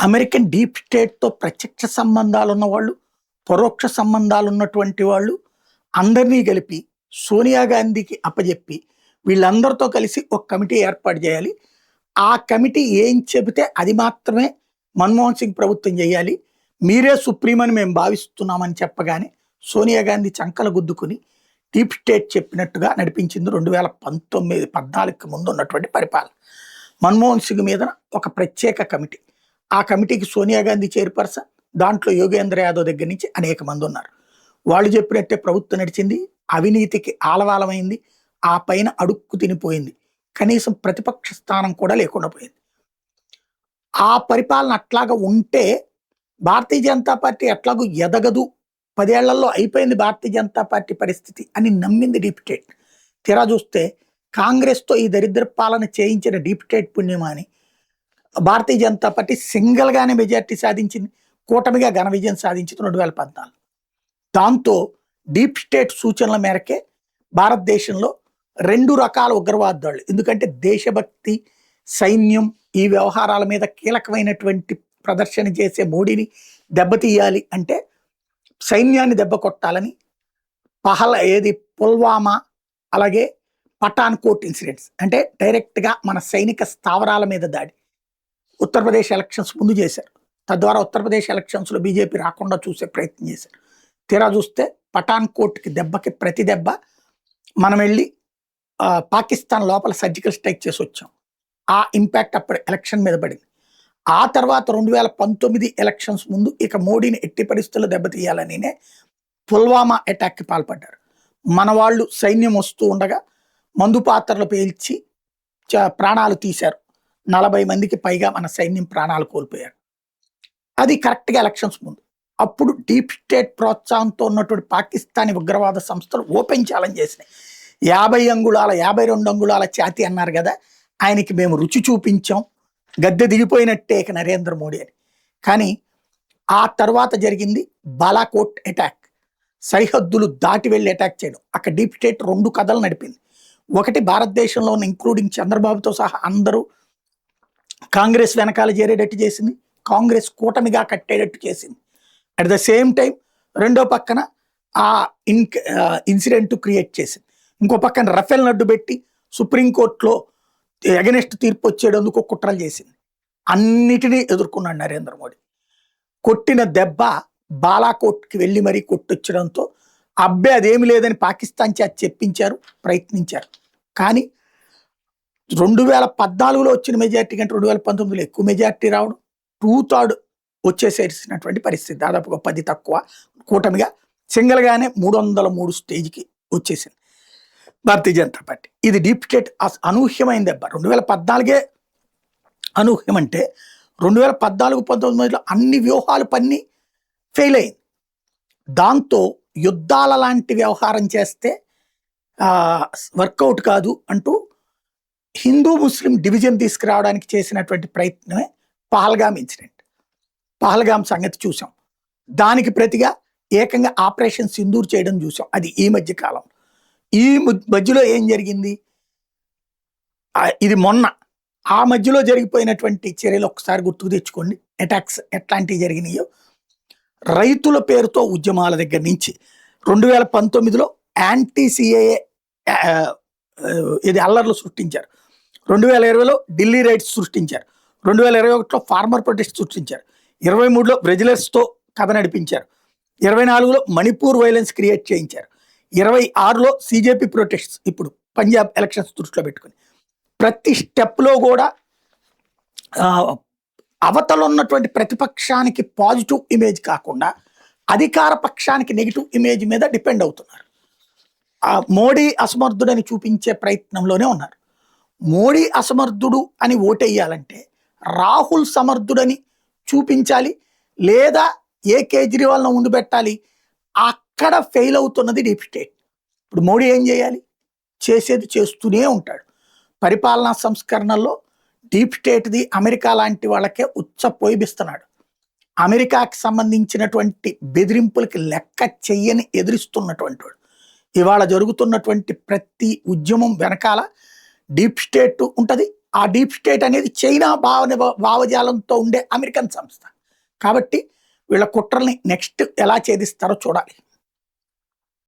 American deep స్టేట్‌తో ప్రత్యక్ష సంబంధాలున్న వాళ్ళు, పరోక్ష సంబంధాలున్నటువంటి వాళ్ళు అందరినీ కలిపి సోనియా గాంధీకి అప్పజెప్పి, వీళ్ళందరితో కలిసి ఒక కమిటీ ఏర్పాటు చేయాలి. ఆ కమిటీ ఏం చెబితే అది మాత్రమే మన్మోహన్ సింగ్ ప్రభుత్వం చేయాలి. మీరే సుప్రీం అని మేము భావిస్తున్నామని చెప్పగానే సోనియా గాంధీ చంకలు గుద్దుకుని డీప్ స్టేట్ చెప్పినట్టుగా నడిపించింది 2019, 14కి ముందు ఉన్నటువంటి పరిపాలన. మన్మోహన్ సింగ్ మీద ఒక ప్రత్యేక కమిటీ. ఆ కమిటీకి సోనియా గాంధీ చైర్పర్సన్, దాంట్లో యోగేంద్ర యాదవ్ దగ్గర నుంచి అనేక మంది ఉన్నారు. వాళ్ళు చెప్పినట్టే ప్రభుత్వం నడిచింది. అవినీతికి ఆలవాలమైంది. ఆ పైన అడుక్కు తినిపోయింది. కనీసం ప్రతిపక్ష స్థానం కూడా లేకుండా పోయింది. ఆ పరిపాలన అట్లాగా ఉంటే భారతీయ జనతా పార్టీ ఎట్లాగూ ఎదగదు, 10 ఏళ్లలో అయిపోయింది భారతీయ జనతా పార్టీ పరిస్థితి అని నమ్మింది డీప్ స్టేట్. తీరా చూస్తే కాంగ్రెస్తో ఈ దరిద్ర పాలన చేయించిన డీప్ స్టేట్ పుణ్యమా అని భారతీయ జనతా పార్టీ సింగిల్గానే మెజార్టీ సాధించింది. కూటమిగా ఘన విజయం సాధించింది 2014. దాంతో డీప్ స్టేట్ సూచనల మేరకే భారతదేశంలో 2 రకాల ఉగ్రవాదాలు, ఎందుకంటే దేశభక్తి, సైన్యం ఈ వ్యవహారాల మీద కీలకమైనటువంటి ప్రదర్శన చేసే మోడీని దెబ్బతీయాలి అంటే సైన్యాన్ని దెబ్బ కొట్టాలని పుల్వామా, అలాగే పఠాన్కోట్ ఇన్సిడెంట్స్ అంటే డైరెక్ట్గా మన సైనిక స్థావరాల మీద దాడి ఉత్తరప్రదేశ్ ఎలక్షన్స్ ముందు చేశారు. తద్వారా ఉత్తరప్రదేశ్ ఎలక్షన్స్లో బీజేపీ రాకుండా చూసే ప్రయత్నం చేశారు. తీరా చూస్తే పఠాన్కోట్కి దెబ్బకి ప్రతి దెబ్బ మనం వెళ్ళి పాకిస్తాన్ లోపల సర్జికల్ స్ట్రైక్ చేసి వచ్చాం. ఆ ఇంపాక్ట్ అప్పుడు ఎలక్షన్ మీద పడింది. ఆ తర్వాత 2019 ఎలక్షన్స్ ముందు ఇక మోడీని ఎట్టి పరిస్థితుల్లో దెబ్బతీయాలనినే పుల్వామా అటాక్కి పాల్పడ్డారు. మన వాళ్ళు సైన్యం వస్తూ ఉండగా మందు పాత్రలు పేల్చి ప్రాణాలు తీశారు. 40 మందికి పైగా మన సైన్యం ప్రాణాలు కోల్పోయారు. అది కరెక్ట్గా ఎలక్షన్స్ ముందు. అప్పుడు డీప్ స్టేట్ ప్రోత్సాహంతో ఉన్నటువంటి పాకిస్తానీ ఉగ్రవాద సంస్థలు ఓపెన్ ఛాలెంజ్ చేసినాయి. 50 అంగుళాల 52 అంగుళాల ఛాతీ అన్నారు కదా, ఆయనకి మేము రుచి చూపించాం, గద్దె దిగిపోయినట్టే ఇక నరేంద్ర మోడీ అని. కానీ ఆ తర్వాత జరిగింది బాలాకోట్ అటాక్. సరిహద్దులు దాటి వెళ్ళి అటాక్ చేయడం. అక్కడ డీప్ స్టేట్ 2 కథలు నడిపింది. ఒకటి, భారతదేశంలో ఉన్న ఇంక్లూడింగ్ చంద్రబాబుతో సహా అందరూ కాంగ్రెస్ వెనకాల చేరేటట్టు చేసింది. కాంగ్రెస్ కూటమిగా కట్టేటట్టు చేసింది. అట్ ద సేమ్ టైం రెండో పక్కన ఆ ఇన్సిడెంట్ క్రియేట్ చేసింది. ఇంకో పక్కన రఫేల్ నడ్డు పెట్టి సుప్రీంకోర్టులో ఎగనెస్ట్ తీర్పు వచ్చేటందుకు కుట్రలు చేసింది. అన్నిటినీ ఎదుర్కొన్నాడు నరేంద్ర మోడీ. కొట్టిన దెబ్బ బాలాకోట్కి వెళ్ళి మరీ కొట్టొచ్చడంతో అబ్బే అదేమి లేదని పాకిస్తాన్ చేత చెప్పించారు, ప్రయత్నించారు. కానీ 2014లో వచ్చిన మెజార్టీ కంటే 2019లో ఎక్కువ మెజార్టీ రావడం, 2/3 వచ్చేసేసినటువంటి పరిస్థితి. దాదాపుగా 10 తక్కువ కూటమిగా సింగిల్గానే 303 స్టేజ్కి వచ్చేసింది భారతీయ జనతా పార్టీ. ఇది డీప్ స్టేట్ అనూహ్యమైన దెబ్బ. 2014 అనూహ్యం అంటే 2014-19లో అన్ని వ్యూహాలు పన్ని ఫెయిల్ అయింది. దాంతో యుద్ధాల లాంటి వ్యవహారం చేస్తే వర్కౌట్ కాదు అంటూ హిందూ ముస్లిం డివిజన్ తీసుకురావడానికి చేసినటువంటి ప్రయత్నమే పహల్గామ్ ఇన్సిడెంట్. పహల్గామ్ సంగతి చూసాం. దానికి ప్రతిగా ఏకంగా ఆపరేషన్ సింధూర్ చేయడం చూసాం. అది ఈ మధ్య కాలం. ఈ మధ్యలో ఏం జరిగింది, ఇది మొన్న ఆ మధ్యలో జరిగిపోయినటువంటి చర్యలు ఒకసారి గుర్తుకు తెచ్చుకోండి. అటాక్స్ ఎట్లాంటివి జరిగినాయో. రైతుల పేరుతో ఉద్యమాల దగ్గర నుంచి 2019లో యాంటీ సిఏఏ ఇది అల్లర్లు సృష్టించారు. 2020లో ఢిల్లీ రైట్స్ సృష్టించారు. 2021లో ఫార్మర్ ప్రొటెస్ట్ సృష్టించారు. 23లో బ్రెజిలర్స్తో కథ నడిపించారు. 24లో మణిపూర్ వైలెన్స్ క్రియేట్ చేయించారు. 26లో సిజేపీ ప్రొటెస్ట్స్, ఇప్పుడు పంజాబ్ ఎలక్షన్స్ దృష్టిలో పెట్టుకుని ప్రతి స్టెప్లో కూడా అవతల ఉన్నటువంటి ప్రతిపక్షానికి పాజిటివ్ ఇమేజ్ కాకుండా అధికార పక్షానికి నెగిటివ్ ఇమేజ్ మీద డిపెండ్ అవుతున్నారు. మోడీ అసమర్థుడని చూపించే ప్రయత్నంలోనే ఉన్నారు. మోడీ అసమర్థుడు అని ఓటేయాలంటే రాహుల్ సమర్థుడని చూపించాలి, లేదా కేజ్రీవాల్ను ఉండిపెట్టాలి. అక్కడ ఫెయిల్ అవుతున్నది డీప్ స్టేట్. ఇప్పుడు మోడీ ఏం చేయాలి, చేసేది చేస్తూనే ఉంటాడు. పరిపాలనా సంస్కరణల్లో డీప్ స్టేట్ది అమెరికా లాంటి వాళ్ళకే పోయిస్తున్నాడు. అమెరికాకి సంబంధించినటువంటి బెదిరింపులకి లెక్క చెయ్యని ఎదిరిస్తున్నటువంటి వాడు. ఇవాళ జరుగుతున్నటువంటి ప్రతి ఉద్యమం వెనకాల డీప్ స్టేట్ ఉంటుంది, ఆ డీప్ స్టేట్ అనేది చైనా భావజాలంతో ఉండే అమెరికన్ సంస్థ. కాబట్టి వీళ్ళ కుట్రల్ని నెక్స్ట్ ఎలా ఛేదిస్తారో చూడాలి.